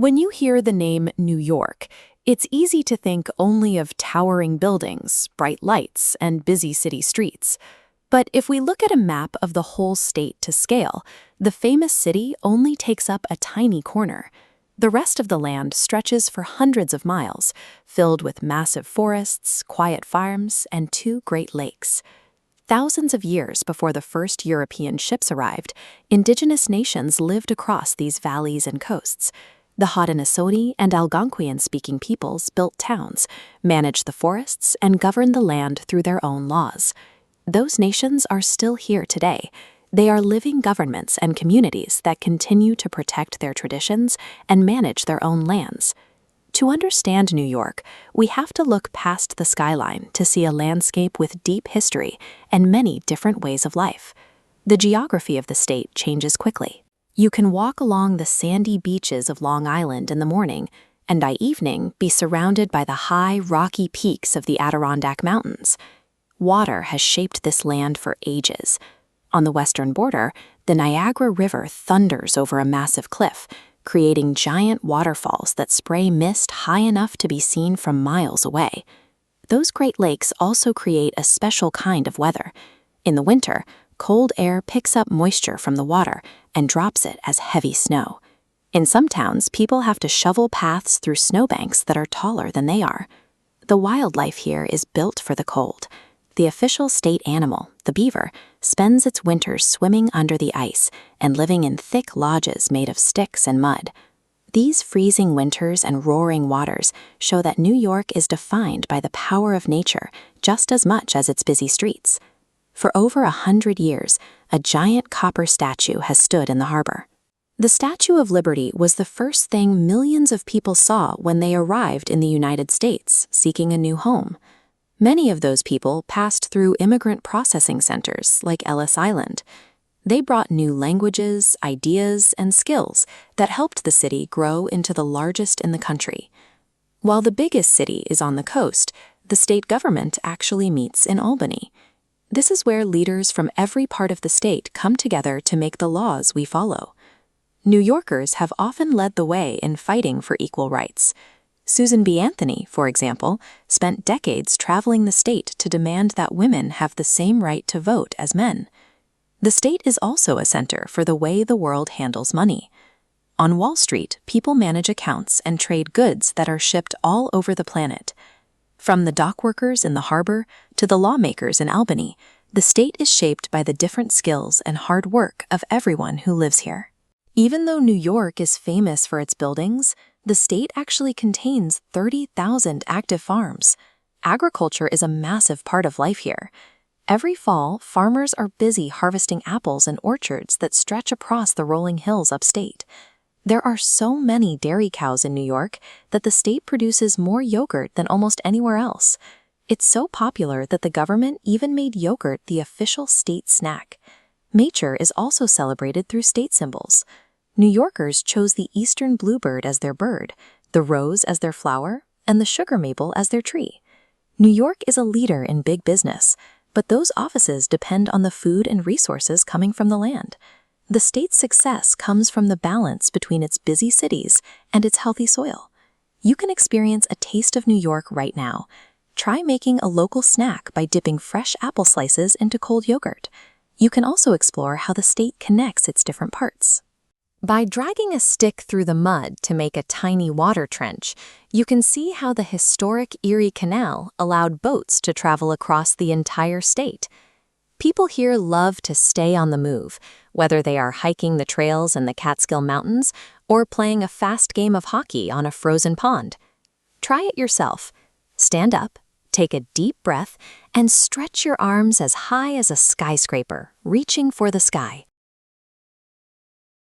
When you hear the name New York, it's easy to think only of towering buildings, bright lights, and busy city streets. But if we look at a map of the whole state to scale, the famous city only takes up a tiny corner. The rest of the land stretches for hundreds of miles, filled with massive forests, quiet farms, and two great lakes. Thousands of years before the first European ships arrived, indigenous nations lived across these valleys and coasts. The Haudenosaunee and Algonquian-speaking peoples built towns, managed the forests, and governed the land through their own laws. Those nations are still here today. They are living governments and communities that continue to protect their traditions and manage their own lands. To understand New York, we have to look past the skyline to see a landscape with deep history and many different ways of life. The geography of the state changes quickly. You can walk along the sandy beaches of Long Island in the morning, and by evening be surrounded by the high, rocky peaks of the Adirondack Mountains. Water has shaped this land for ages. On the western border, the Niagara River thunders over a massive cliff, creating giant waterfalls that spray mist high enough to be seen from miles away. Those Great Lakes also create a special kind of weather. In the winter, cold air picks up moisture from the water and drops it as heavy snow. In some towns, people have to shovel paths through snowbanks that are taller than they are. The wildlife here is built for the cold. The official state animal, the beaver, spends its winters swimming under the ice and living in thick lodges made of sticks and mud. These freezing winters and roaring waters show that New York is defined by the power of nature just as much as its busy streets. For over 100 years, a giant copper statue has stood in the harbor. The Statue of Liberty was the first thing millions of people saw when they arrived in the United States, seeking a new home. Many of those people passed through immigrant processing centers like Ellis Island. They brought new languages, ideas, and skills that helped the city grow into the largest in the country. While the biggest city is on the coast, the state government actually meets in Albany. This is where leaders from every part of the state come together to make the laws we follow. New Yorkers have often led the way in fighting for equal rights. Susan B. Anthony, for example, spent decades traveling the state to demand that women have the same right to vote as men. The state is also a center for the way the world handles money. On Wall Street, people manage accounts and trade goods that are shipped all over the planet. From the dock workers in the harbor to the lawmakers in Albany, the state is shaped by the different skills and hard work of everyone who lives here. Even though New York is famous for its buildings, the state actually contains 30,000 active farms. Agriculture is a massive part of life here. Every fall, farmers are busy harvesting apples in orchards that stretch across the rolling hills upstate. There are so many dairy cows in New York that the state produces more yogurt than almost anywhere else. It's so popular that the government even made yogurt the official state snack. Nature is also celebrated through state symbols. New Yorkers chose the eastern bluebird as their bird, the rose as their flower, and the sugar maple as their tree. New York is a leader in big business, but those offices depend on the food and resources coming from the land. The state's success comes from the balance between its busy cities and its healthy soil. You can experience a taste of New York right now. Try making a local snack by dipping fresh apple slices into cold yogurt. You can also explore how the state connects its different parts. By dragging a stick through the mud to make a tiny water trench, you can see how the historic Erie Canal allowed boats to travel across the entire state. People here love to stay on the move, whether they are hiking the trails in the Catskill Mountains or playing a fast game of hockey on a frozen pond. Try it yourself. Stand up, take a deep breath, and stretch your arms as high as a skyscraper, reaching for the sky.